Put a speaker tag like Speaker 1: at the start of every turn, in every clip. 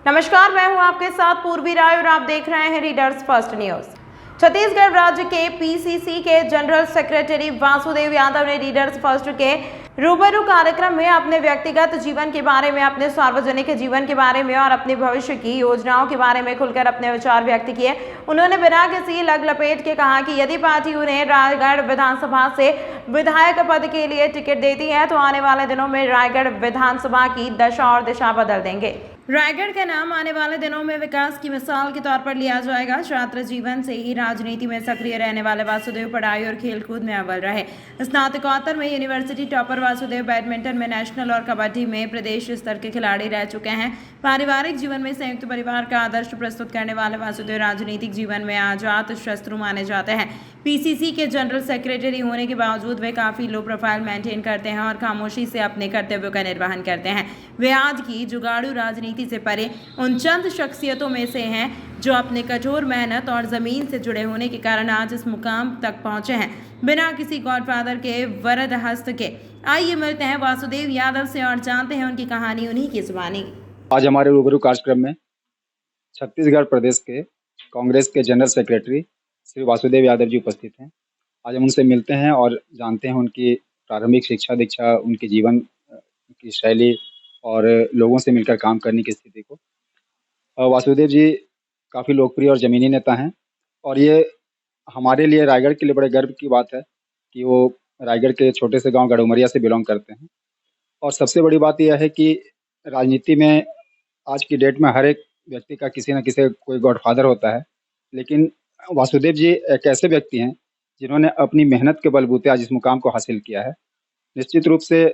Speaker 1: नमस्कार, मैं हूं आपके साथ पूर्वी राय और आप देख रहे हैं रीडर्स फर्स्ट न्यूज। छत्तीसगढ़ राज्य के पीसीसी के जनरल सेक्रेटरी वासुदेव यादव ने रीडर्स फर्स्ट के रूबरू कार्यक्रम में अपने व्यक्तिगत जीवन के बारे में, अपने सार्वजनिक जीवन के बारे में और अपने भविष्य की योजनाओं के बारे में खुलकर अपने विचार व्यक्त किए। उन्होंने बिना किसी लग लपेट के कहा कि यदि पार्टी उन्हें रायगढ़ विधानसभा से विधायक पद के लिए टिकट देती है तो आने वाले दिनों में रायगढ़ विधानसभा की दशा और दिशा बदल देंगे। रायगढ़ का नाम आने वाले दिनों में विकास की मिसाल के तौर पर लिया जाएगा। छात्र जीवन से ही राजनीति में सक्रिय रहने वाले वासुदेव पढ़ाई और खेलकूद में अव्वल रहे। स्नातकोत्तर में यूनिवर्सिटी टॉपर वासुदेव बैडमिंटन में नेशनल और कबड्डी में प्रदेश स्तर के खिलाड़ी रह चुके हैं। पारिवारिक जीवन में संयुक्त परिवार का आदर्श प्रस्तुत करने वाले वासुदेव राजनीतिक जीवन में अजात शत्रु माने जाते हैं। पीसीसी के जनरल सेक्रेटरी होने के बावजूद वे काफी लो प्रोफाइल मेंटेन करते हैं और खामोशी से अपने कर्तव्यों का निर्वहन करते हैं। वे आज की जुगाड़ू राजनीति से परे उन चंद शख्सियतों में से हैं जो अपने कठोर मेहनत और जमीन से जुड़े होने के कारण आज इस मुकाम तक पहुंचे हैं, बिना किसी गॉडफादर के वरद हस्त के। आइए मिलते हैं वासुदेव यादव से और जानते हैं उनकी कहानी, उन्हीं की जुबानी।
Speaker 2: आज हमारे रूबरू कार्यक्रम में छत्तीसगढ़ प्रदेश के कांग्रेस के जनरल सेक्रेटरी श्री वासुदेव यादव जी उपस्थित हैं। आज हम उनसे मिलते हैं और जानते हैं उनकी प्रारंभिक शिक्षा दीक्षा, उनके जीवन की शैली और लोगों से मिलकर काम करने की स्थिति को। वासुदेव जी काफ़ी लोकप्रिय और ज़मीनी नेता हैं और ये हमारे लिए, रायगढ़ के लिए बड़े गर्व की बात है कि वो रायगढ़ के छोटे से गांव गढ़ुमरिया से बिलोंग करते हैं। और सबसे बड़ी बात यह है कि राजनीति में आज की डेट में हर एक व्यक्ति का किसी न किसी कोई गॉडफादर होता है, लेकिन वासुदेव जी एक ऐसे व्यक्ति हैं जिन्होंने अपनी मेहनत के बलबूते आज इस मुकाम को हासिल किया है। निश्चित रूप से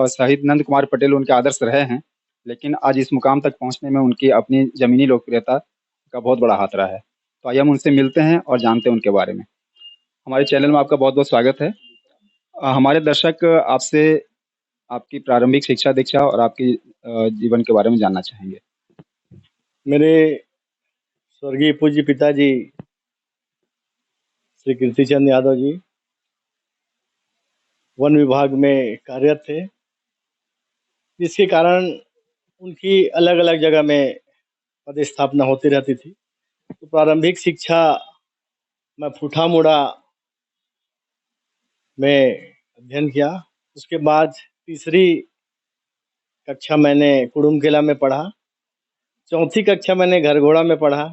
Speaker 2: शहीद नंद कुमार पटेल उनके आदर्श रहे हैं, लेकिन आज इस मुकाम तक पहुंचने में उनकी अपनी ज़मीनी लोकप्रियता का बहुत बड़ा हाथ रहा है। तो आइए हम उनसे मिलते हैं और जानते हैं उनके बारे में। हमारे चैनल में आपका बहुत बहुत स्वागत है। हमारे दर्शक आपसे आपकी प्रारंभिक शिक्षा दीक्षा और आपकी जीवन के बारे में जानना चाहेंगे।
Speaker 3: मेरे स्वर्गीय पूज्य पिताजी श्री कीर्तिचंद यादव जी वन विभाग में कार्यरत थे, जिसके कारण उनकी अलग अलग जगह में पदस्थापना होती रहती थी। तो प्रारंभिक शिक्षा मैं फूठा मुड़ा में अध्ययन किया। उसके बाद तीसरी कक्षा मैंने कुड़ुमकेला में पढ़ा, चौथी कक्षा मैंने घरघोड़ा में पढ़ा,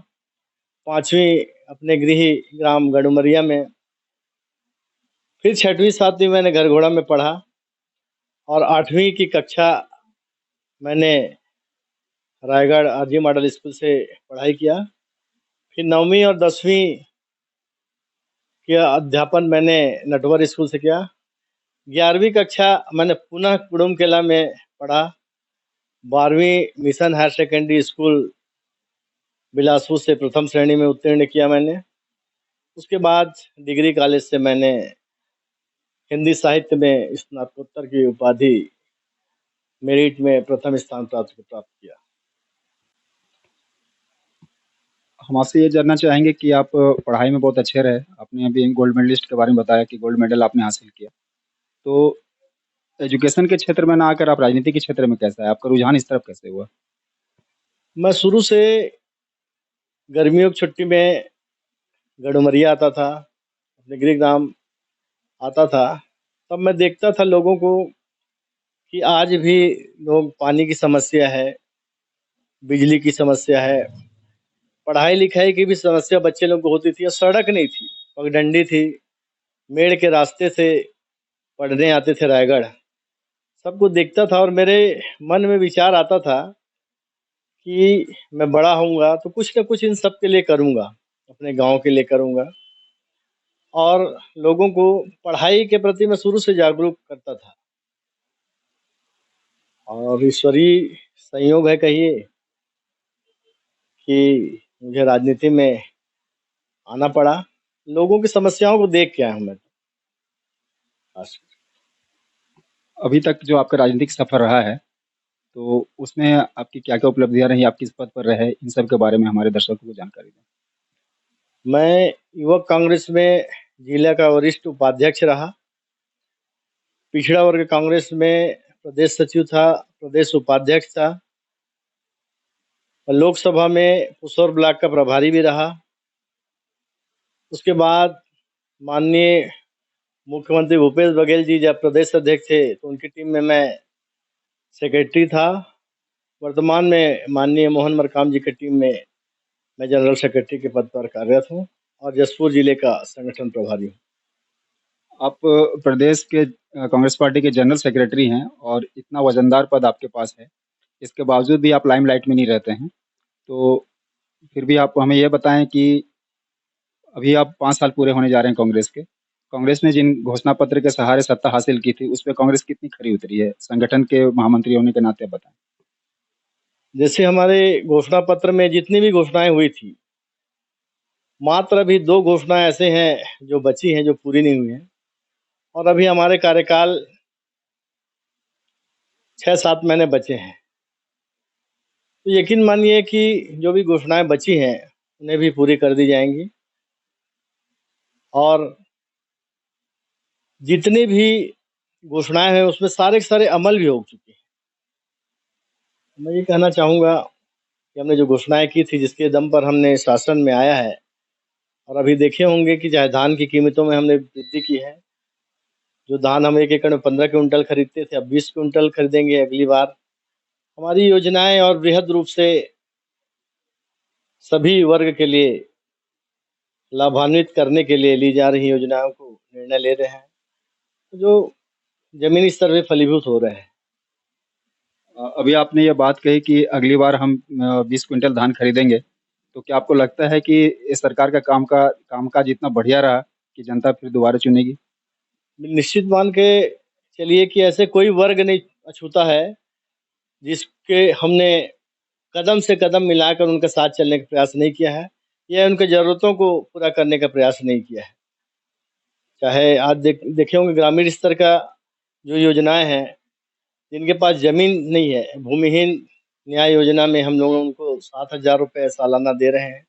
Speaker 3: पांचवी अपने गृह ग्राम गढ़ुमरिया में, फिर छठवीं सातवीं मैंने घरघोड़ा में पढ़ा और आठवीं की कक्षा मैंने रायगढ़ आरजी मॉडल स्कूल से पढ़ाई किया। फिर 9वीं और 10वीं का अध्यापन मैंने नटवर स्कूल से किया। 11वीं कक्षा मैंने पुनः कुड़ुमकेला में पढ़ा। 12वीं mission higher secondary school Bilaspur से प्रथम श्रेणी में उत्तीर्ण किया मैंने। उसके बाद डिग्री कॉलेज से मैंने हिंदी साहित्य में स्नातकोत्तर की उपाधि मेरिट में प्रथम स्थान प्राप्त किया।
Speaker 2: हम आपसे ये जानना चाहेंगे कि आप पढ़ाई में बहुत अच्छे रहे। आपने अभी गोल्ड मेडलिस्ट के बारे में बताया कि गोल्ड मेडल आपने हासिल किया, तो एजुकेशन के क्षेत्र में ना आकर आप राजनीति के क्षेत्र में कैसा है, आपका रुझान इस तरफ कैसे हुआ?
Speaker 3: मैं शुरू से गर्मियों की छुट्टी में गढ़ुमरिया आता था, अपने गृह ग्राम आता था, तब मैं देखता था लोगों को कि आज भी लोग पानी की समस्या है, बिजली की समस्या है, पढ़ाई लिखाई की भी समस्या बच्चे लोग को होती थी और सड़क नहीं थी, पगडंडी थी, मेड़ के रास्ते से पढ़ने आते थे रायगढ़। सबको देखता था और मेरे मन में विचार आता था कि मैं बड़ा होऊंगा तो कुछ न कुछ इन सब के लिए करूंगा, अपने गांव के लिए करूंगा। और लोगों को पढ़ाई के प्रति मैं शुरू से जागरूक करता था और ईश्वरीय संयोग है कहिए कि मुझे राजनीति में आना पड़ा। लोगों की समस्याओं को देख के आया हूं मैं।
Speaker 2: अभी तक जो आपका राजनीतिक सफर रहा है, तो उसमें आपकी क्या क्या उपलब्धियां रही, आप किस पद पर रहे, इन सब के बारे में हमारे दर्शकों को जानकारी दें।
Speaker 3: मैं युवक कांग्रेस में जिला का वरिष्ठ उपाध्यक्ष रहा, पिछड़ा वर्ग कांग्रेस में प्रदेश सचिव था, प्रदेश उपाध्यक्ष था, और लोकसभा में पुसौर ब्लॉक का प्रभारी भी रहा। उसके बाद माननीय मुख्यमंत्री भूपेश बघेल जी जब प्रदेश अध्यक्ष थे तो उनकी टीम में मैं सेक्रेटरी था। वर्तमान में माननीय मोहन मरकाम जी की टीम में मैं जनरल सेक्रेटरी के पद पर कार्यरत हूँ और जसपुर जिले का संगठन प्रभारी हूँ।
Speaker 2: आप प्रदेश के कांग्रेस पार्टी के जनरल सेक्रेटरी हैं और इतना वजनदार पद आपके पास है, इसके बावजूद भी आप लाइमलाइट में नहीं रहते हैं। तो फिर भी आप हमें ये बताएं कि अभी आप 5 साल पूरे होने जा रहे हैं कांग्रेस के। कांग्रेस ने जिन घोषणा पत्र के सहारे सत्ता हासिल की थी, उस पे कांग्रेस कितनी खरी उतरी है? संगठन के महामंत्री होने के नाते बताएं।
Speaker 3: जैसे हमारे घोषणा पत्र में जितनी भी घोषणाएं हुई थी, मात्र अभी 2 घोषणाएं ऐसे हैं जो बची हैं, जो पूरी नहीं हुई हैं और अभी हमारे कार्यकाल 6-7 महीने बचे हैं। तो यकीन मानिए कि जो भी घोषणाएं बची हैं उन्हें भी पूरी कर दी जाएंगी और जितनी भी घोषणाएं हैं उसमें सारे के सारे अमल भी हो चुके हैं। मैं ये कहना चाहूँगा कि हमने जो घोषणाएं की थी, जिसके दम पर हमने शासन में आया है और अभी देखे होंगे कि चाहे धान की कीमतों में हमने वृद्धि की है। जो धान हम 1 एकड़ में 15 क्विंटल खरीदते थे, अब 20 क्विंटल खरीदेंगे अगली बार। हमारी योजनाएं और बृहद रूप से सभी वर्ग के लिए लाभान्वित करने के लिए ली जा रही योजनाओं को निर्णय ले रहे हैं, जो जमीनी स्तर पे फलीभूत हो रहे हैं।
Speaker 2: अभी आपने ये बात कही कि अगली बार हम 20 क्विंटल धान खरीदेंगे, तो क्या आपको लगता है कि इस सरकार का कामकाज इतना बढ़िया रहा कि जनता फिर दोबारा चुनेगी?
Speaker 3: निश्चित मान के चलिए कि ऐसे कोई वर्ग नहीं अछूता है जिसके हमने कदम से कदम मिलाकर उनके साथ चलने का प्रयास नहीं किया है या उनके ज़रूरतों को पूरा करने का प्रयास नहीं किया है। चाहे आज देखे होंगे ग्रामीण स्तर का जो योजनाएं हैं, जिनके पास ज़मीन नहीं है, भूमिहीन न्याय योजना में हम लोग उनको 7,000 रुपये सालाना दे रहे हैं।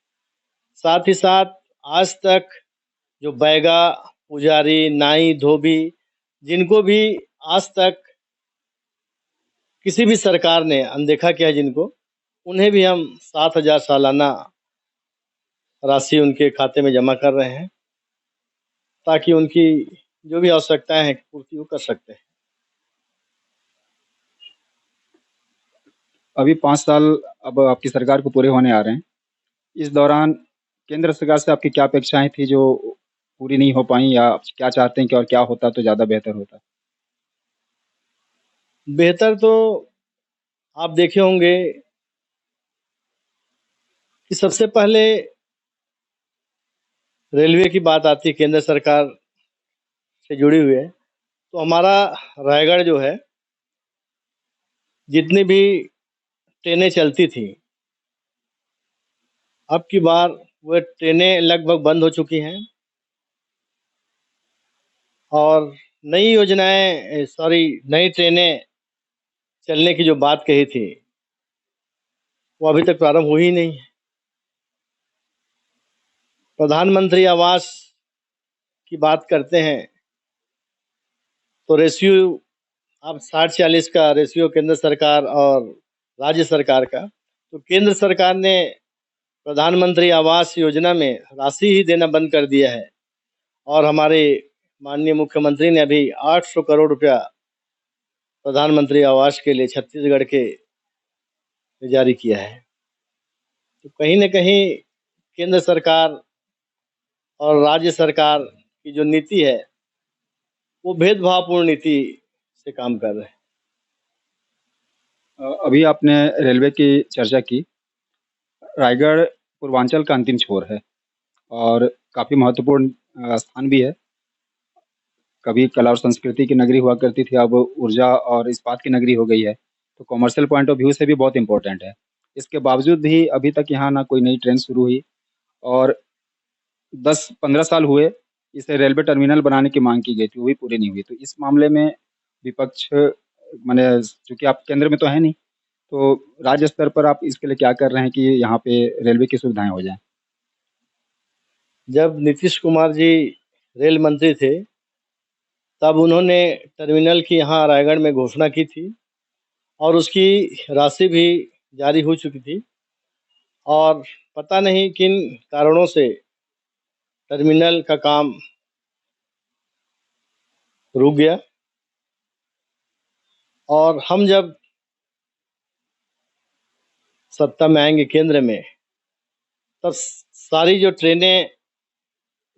Speaker 3: साथ ही साथ आज तक जो बैगा, पुजारी, नाई, धोबी, जिनको भी आज तक किसी भी सरकार ने अनदेखा किया है जिनको, उन्हें भी हम 7,000 सालाना राशि उनके खाते में जमा कर रहे हैं ताकि उनकी जो भी आवश्यकताएं हैं पूर्ति वो कर सकते हैं।
Speaker 2: अभी 5 साल अब आपकी सरकार को पूरे होने आ रहे हैं। इस दौरान केंद्र सरकार से आपकी क्या अपेक्षाएं थी जो पूरी नहीं हो पाई, या आप क्या चाहते हैं कि और क्या होता तो ज़्यादा बेहतर होता?
Speaker 3: बेहतर तो आप देखे होंगे कि सबसे पहले रेलवे की बात आती है, केंद्र सरकार से जुड़ी हुई है, तो हमारा रायगढ़ जो है, जितनी भी ट्रेनें चलती थी, अब की बार वो ट्रेनें लगभग बंद हो चुकी हैं और नई ट्रेनें चलने की जो बात कही थी वो अभी तक प्रारंभ हुई ही नहीं है। प्रधानमंत्री आवास की बात करते हैं तो रेशियो अब 60-40 का रेशियो केंद्र सरकार और राज्य सरकार का, तो केंद्र सरकार ने प्रधानमंत्री आवास योजना में राशि ही देना बंद कर दिया है और हमारे माननीय मुख्यमंत्री ने अभी 800 करोड़ रुपया प्रधानमंत्री आवास के लिए छत्तीसगढ़ के जारी किया है। तो कहीं न कहीं केंद्र सरकार और राज्य सरकार की जो नीति है वो भेदभावपूर्ण नीति से काम कर रहे हैं।
Speaker 2: अभी आपने रेलवे की चर्चा की। रायगढ़ पूर्वांचल का अंतिम छोर है और काफ़ी महत्वपूर्ण स्थान भी है। कभी कला और संस्कृति की नगरी हुआ करती थी, अब ऊर्जा और इस्पात की नगरी हो गई है, तो कॉमर्शियल पॉइंट ऑफ व्यू से भी बहुत इम्पोर्टेंट है। इसके बावजूद भी अभी तक यहाँ ना कोई नई ट्रेन शुरू हुई और 10-15 साल हुए इसे रेलवे टर्मिनल बनाने की मांग की गई थी, वो भी पूरी नहीं हुई। तो इस मामले में विपक्ष, माने चूंकि आप केंद्र में तो है नहीं, तो राज्य स्तर पर आप इसके लिए क्या कर रहे हैं कि यहाँ पे रेलवे की सुविधाएं हो जाएं?
Speaker 3: जब नीतीश कुमार जी रेल मंत्री थे तब उन्होंने टर्मिनल की यहाँ रायगढ़ में घोषणा की थी और उसकी राशि भी जारी हो चुकी थी। और पता नहीं किन कारणों से टर्मिनल का काम रुक गया। और हम जब सत्ता में आएंगे केंद्र में, तब सारी जो ट्रेनें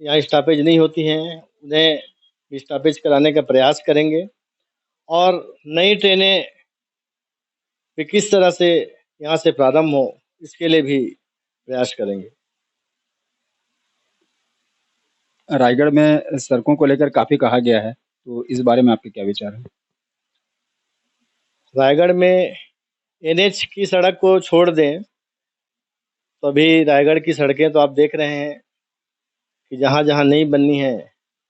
Speaker 3: यहाँ स्टॉपेज नहीं होती हैं, उन्हें स्टॉपेज कराने का प्रयास करेंगे और नई ट्रेनें भी किस तरह से यहाँ से प्रारंभ हो, इसके लिए भी प्रयास करेंगे।
Speaker 2: रायगढ़ में सड़कों को लेकर काफ़ी कहा गया है, तो इस बारे में आपके क्या विचार हैं?
Speaker 3: रायगढ़ में एनएच की सड़क को छोड़ दें तो अभी रायगढ़ की सड़कें तो आप देख रहे हैं कि जहाँ जहाँ नहीं बननी है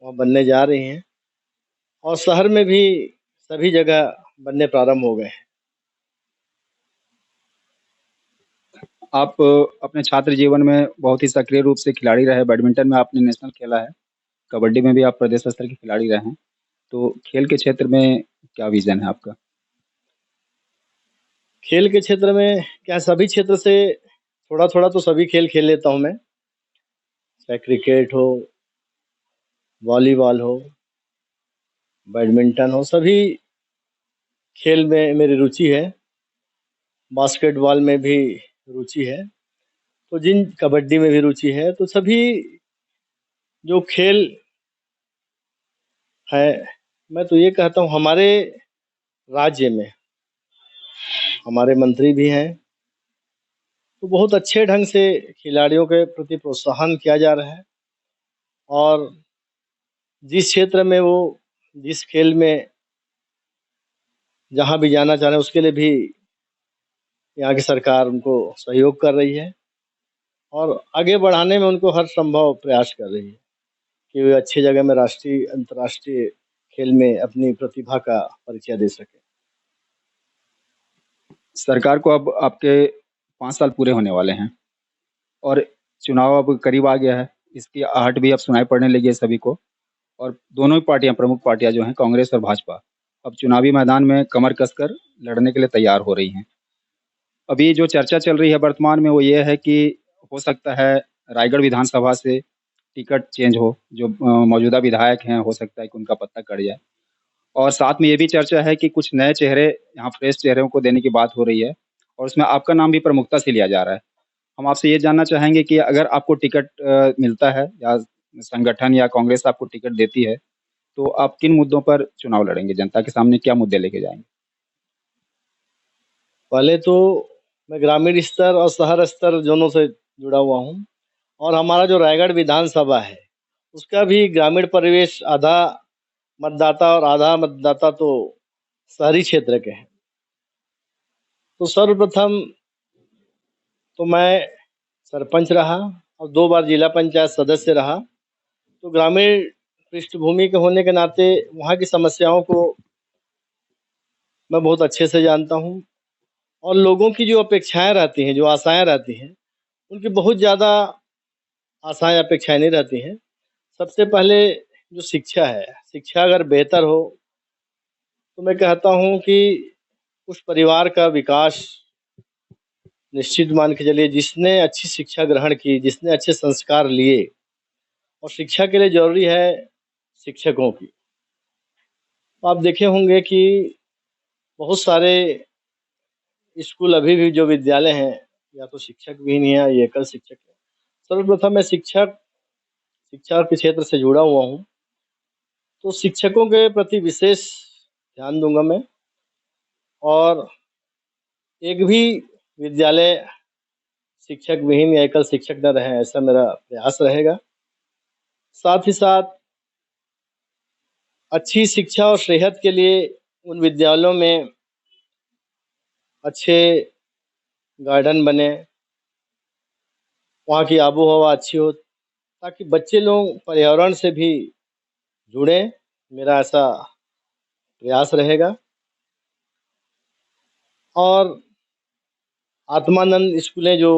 Speaker 3: वहाँ बनने जा रही हैं और शहर में भी सभी जगह बनने प्रारंभ हो गए हैं।
Speaker 2: आप अपने छात्र जीवन में बहुत ही सक्रिय रूप से खिलाड़ी रहे, बैडमिंटन में आपने नेशनल खेला है, कबड्डी में भी आप प्रदेश स्तर के खिलाड़ी रहे हैं, तो खेल के क्षेत्र में क्या विज़न है आपका?
Speaker 3: खेल के क्षेत्र में क्या, सभी क्षेत्र से थोड़ा थोड़ा तो सभी खेल खेल लेता हूँ मैं, चाहे क्रिकेट हो, वॉलीबॉल हो, बैडमिंटन हो, सभी खेल में मेरी रुचि है। बास्केटबॉल में भी रुचि है, तो जिन कबड्डी में भी रुचि है, तो सभी जो खेल है, मैं तो ये कहता हूँ हमारे राज्य में हमारे मंत्री भी हैं, तो बहुत अच्छे ढंग से खिलाड़ियों के प्रति प्रोत्साहन किया जा रहा है और जिस क्षेत्र में वो जिस खेल में जहाँ भी जाना चाह रहे हैं उसके लिए भी यहाँ की सरकार उनको सहयोग कर रही है और आगे बढ़ाने में उनको हर संभव प्रयास कर रही है कि वे अच्छी जगह में राष्ट्रीय अंतर्राष्ट्रीय खेल में अपनी प्रतिभा का परिचय दे सके।
Speaker 2: सरकार को अब आपके 5 साल पूरे होने वाले हैं और चुनाव अब करीब आ गया है, इसकी आहट भी अब सुनाई पड़ने लगी है सभी को और दोनों ही पार्टियां, प्रमुख पार्टियां जो हैं कांग्रेस और भाजपा, अब चुनावी मैदान में कमर कसकर लड़ने के लिए तैयार हो रही हैं। अभी जो चर्चा चल रही है वर्तमान में वो ये है कि हो सकता है रायगढ़ विधानसभा से टिकट चेंज हो, जो मौजूदा विधायक हैं हो सकता है कि उनका पत्ता कट जाए और साथ में ये भी चर्चा है कि कुछ नए चेहरे, यहाँ फ्रेश चेहरों को देने की बात हो रही है और उसमें आपका नाम भी प्रमुखता से लिया जा रहा है। हम आपसे ये जानना चाहेंगे कि अगर आपको टिकट मिलता है या संगठन या कांग्रेस आपको टिकट देती है, तो आप किन मुद्दों पर चुनाव लड़ेंगे? जनता के सामने क्या मुद्दे लेके जाएंगे?
Speaker 3: पहले तो मैं ग्रामीण स्तर और शहर स्तर दोनों से जुड़ा हुआ हूँ और हमारा जो रायगढ़ विधानसभा है उसका भी ग्रामीण परिवेश, आधा मतदाता और आधा मतदाता तो शहरी क्षेत्र के हैं। तो सर्वप्रथम तो मैं सरपंच रहा और 2 बार जिला पंचायत सदस्य रहा, तो ग्रामीण पृष्ठभूमि के होने के नाते वहाँ की समस्याओं को मैं बहुत अच्छे से जानता हूँ और लोगों की जो अपेक्षाएं रहती हैं, जो आशाएं रहती हैं, उनकी बहुत ज़्यादा आशाएं अपेक्षाएं नहीं रहती हैं। सबसे पहले जो शिक्षा है, शिक्षा अगर बेहतर हो तो मैं कहता हूँ कि उस परिवार का विकास निश्चित मान के चलिए। जिसने अच्छी शिक्षा ग्रहण की, जिसने अच्छे संस्कार लिए, और शिक्षा के लिए ज़रूरी है शिक्षकों की। तो आप देखे होंगे कि बहुत सारे स्कूल अभी भी जो विद्यालय हैं, या तो शिक्षक भी नहीं है या एकल शिक्षक है। सर्वप्रथम मैं शिक्षा के क्षेत्र से जुड़ा हुआ हूँ, तो शिक्षकों के प्रति विशेष ध्यान दूंगा मैं और एक भी विद्यालय शिक्षक विहीन या एकल शिक्षक न रहे, ऐसा मेरा प्रयास रहेगा। साथ ही साथ अच्छी शिक्षा और सेहत के लिए उन विद्यालयों में अच्छे गार्डन बने, वहाँ की आबो हवा अच्छी हो, ताकि बच्चे लोग पर्यावरण से भी जुड़ें। मेरा ऐसा प्रयास रहेगा। और आत्मानंद स्कूलें जो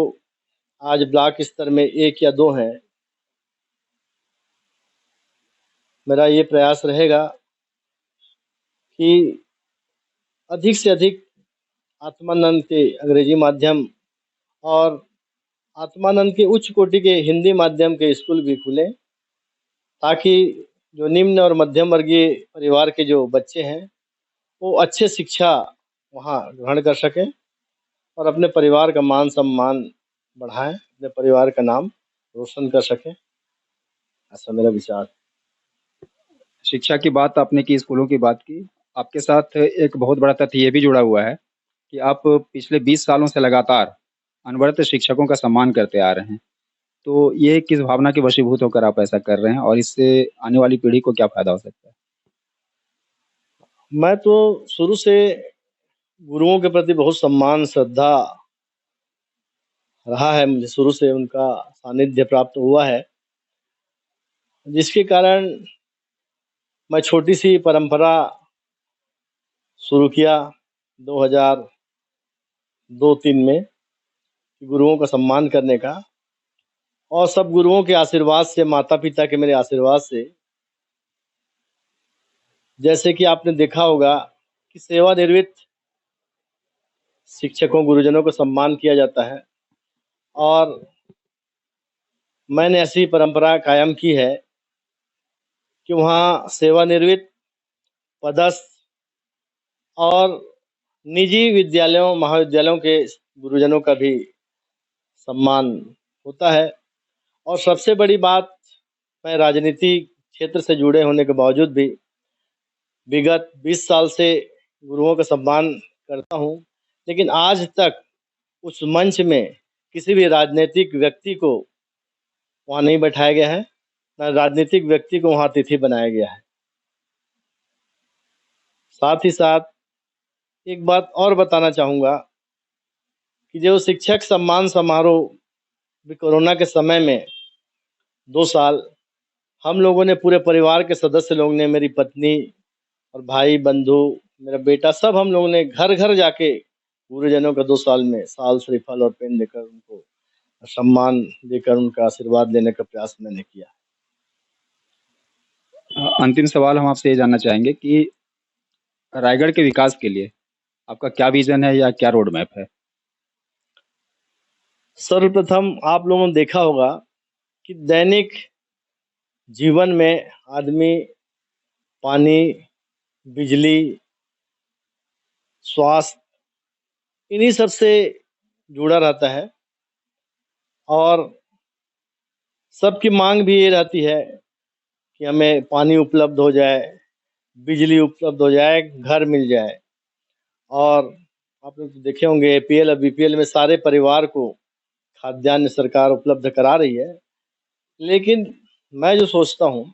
Speaker 3: आज ब्लॉक स्तर में 1 या 2 हैं, मेरा ये प्रयास रहेगा कि अधिक से अधिक आत्मानंद के अंग्रेजी माध्यम और आत्मानंद के उच्च कोटि के हिंदी माध्यम के स्कूल भी खुले, ताकि जो निम्न और मध्यम वर्गीय परिवार के जो बच्चे हैं वो अच्छे शिक्षा वहाँ ग्रहण कर सकें और अपने परिवार का मान सम्मान बढ़ाएं, अपने परिवार का नाम रोशन कर सकें। ऐसा मेरा विचार।
Speaker 2: शिक्षा की बात आपने की, स्कूलों की बात की। आपके साथ एक बहुत बड़ा तथ्य ये भी जुड़ा हुआ है कि आप पिछले 20 सालों से लगातार अनवरत शिक्षकों का सम्मान करते आ रहे हैं। तो ये किस भावना के वशीभूत होकर आप ऐसा कर रहे हैं और इससे आने वाली पीढ़ी को क्या फायदा हो सकता है?
Speaker 3: मैं तो शुरू से गुरुओं के प्रति बहुत सम्मान श्रद्धा रहा है, मुझे शुरू से उनका सानिध्य प्राप्त हुआ है, जिसके कारण मैं छोटी सी परंपरा शुरू किया 2002-3 में, गुरुओं का सम्मान करने का। और सब गुरुओं के आशीर्वाद से, माता पिता के मेरे आशीर्वाद से, जैसे कि आपने देखा होगा कि सेवानिवृत्त शिक्षकों गुरुजनों को सम्मान किया जाता है, और मैंने ऐसी परंपरा कायम की है कि वहाँ सेवानिवृत्त, पदस्थ और निजी विद्यालयों महाविद्यालयों के गुरुजनों का भी सम्मान होता है। और सबसे बड़ी बात, मैं राजनीति क्षेत्र से जुड़े होने के बावजूद भी विगत 20 साल से गुरुओं का सम्मान करता हूँ, लेकिन आज तक उस मंच में किसी भी राजनीतिक व्यक्ति को वहाँ नहीं बैठाया गया है, न राजनीतिक व्यक्ति को वहाँ अतिथि बनाया गया है। साथ ही साथ एक बात और बताना चाहूँगा कि जो शिक्षक सम्मान समारोह भी कोरोना के समय में 2 साल हम लोगों ने, पूरे परिवार के सदस्य लोग ने, मेरी पत्नी और भाई बंधु, मेरा बेटा, सब हम लोगों ने घर घर जाके गुरुजनों का 2 साल में साल, श्रीफल और पेन देकर उनको सम्मान देकर उनका आशीर्वाद लेने का प्रयास मैंने किया।
Speaker 2: अंतिम सवाल हम आपसे ये जानना चाहेंगे कि रायगढ़ के विकास के लिए आपका क्या विजन है या क्या रोड मैप है?
Speaker 3: सर्वप्रथम आप लोगों ने देखा होगा कि दैनिक जीवन में आदमी पानी, बिजली, स्वास्थ्य, इन्हीं सब से जुड़ा रहता है, और सबकी मांग भी ये रहती है कि हमें पानी उपलब्ध हो जाए, बिजली उपलब्ध हो जाए, घर मिल जाए। और आप लोग तो देखे होंगे एपीएल और बीपीएल में सारे परिवार को खाद्यान्न सरकार उपलब्ध करा रही है। लेकिन मैं जो सोचता हूँ,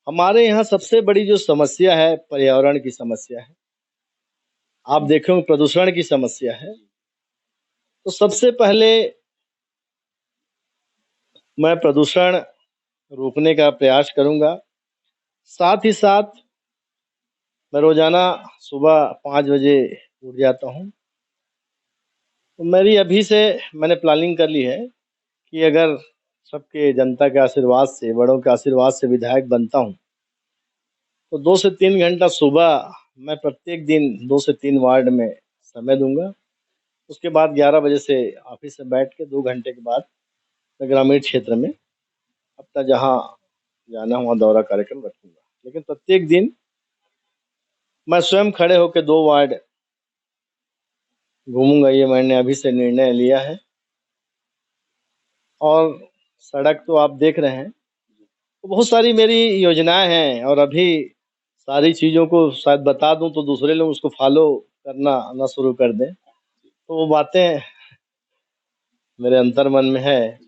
Speaker 3: हमारे यहाँ सबसे बड़ी जो समस्या है पर्यावरण की समस्या है। आप देखे होंगे प्रदूषण की समस्या है। तो सबसे पहले मैं प्रदूषण रोकने का प्रयास करूंगा। साथ ही साथ मैं रोजाना सुबह 5 बजे उठ जाता हूँ। तो मेरी अभी से मैंने प्लानिंग कर ली है कि अगर सबके जनता के आशीर्वाद से, बड़ों के आशीर्वाद से विधायक बनता हूँ, तो 2 से 3 घंटा सुबह मैं प्रत्येक दिन 2 से 3 वार्ड में समय दूंगा। उसके बाद 11 बजे से ऑफिस से बैठ के 2 घंटे के बाद मैं ग्रामीण क्षेत्र में अपना जहाँ जाना वहाँ दौरा कार्यक्रम रखूंगा। लेकिन प्रत्येक दिन मैं स्वयं खड़े होकर 2 वार्ड घूमूंगा, ये मैंने अभी से निर्णय लिया है। और सड़क तो आप देख रहे हैं, तो बहुत सारी मेरी योजनाएं हैं, और अभी सारी चीज़ों को शायद बता दूं तो दूसरे लोग उसको फॉलो करना ना शुरू कर दें। तो वो बातें मेरे अंतर मन में है,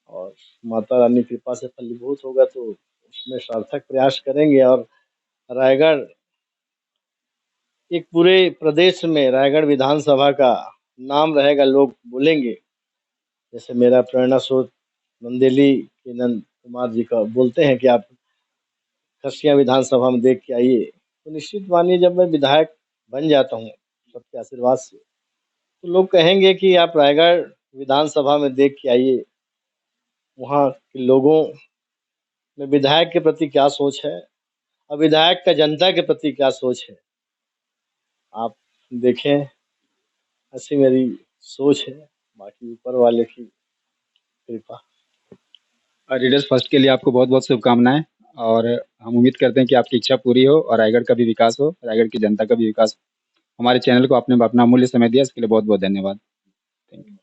Speaker 3: और माता रानी कृपा से फलीभूत होगा तो उसमें सार्थक प्रयास करेंगे। और रायगढ़ एक पूरे प्रदेश में, रायगढ़ विधानसभा का नाम रहेगा, लोग बोलेंगे। जैसे मेरा प्रेरणा स्रोत नंदेली के नंद कुमार जी का बोलते हैं कि आप खसिया विधानसभा में देख के आइए, तो निश्चित मानिए जब मैं विधायक बन जाता हूँ सबके आशीर्वाद से, तो लोग कहेंगे कि आप रायगढ़ विधानसभा में देख के आइए, वहाँ के लोगों में विधायक के प्रति क्या सोच है और विधायक का जनता के प्रति क्या सोच है। आप देखें, ऐसी मेरी सोच है। बाकी ऊपर वाले की कृपा।
Speaker 2: रीडर्स फर्स्ट के लिए आपको बहुत बहुत शुभकामनाएं, और हम उम्मीद करते हैं कि आपकी इच्छा पूरी हो और रायगढ़ का भी विकास हो, रायगढ़ की जनता का भी विकास हो। हमारे चैनल को आपने अपना अमूल्य समय दिया, इसके लिए बहुत बहुत धन्यवाद। Thank you.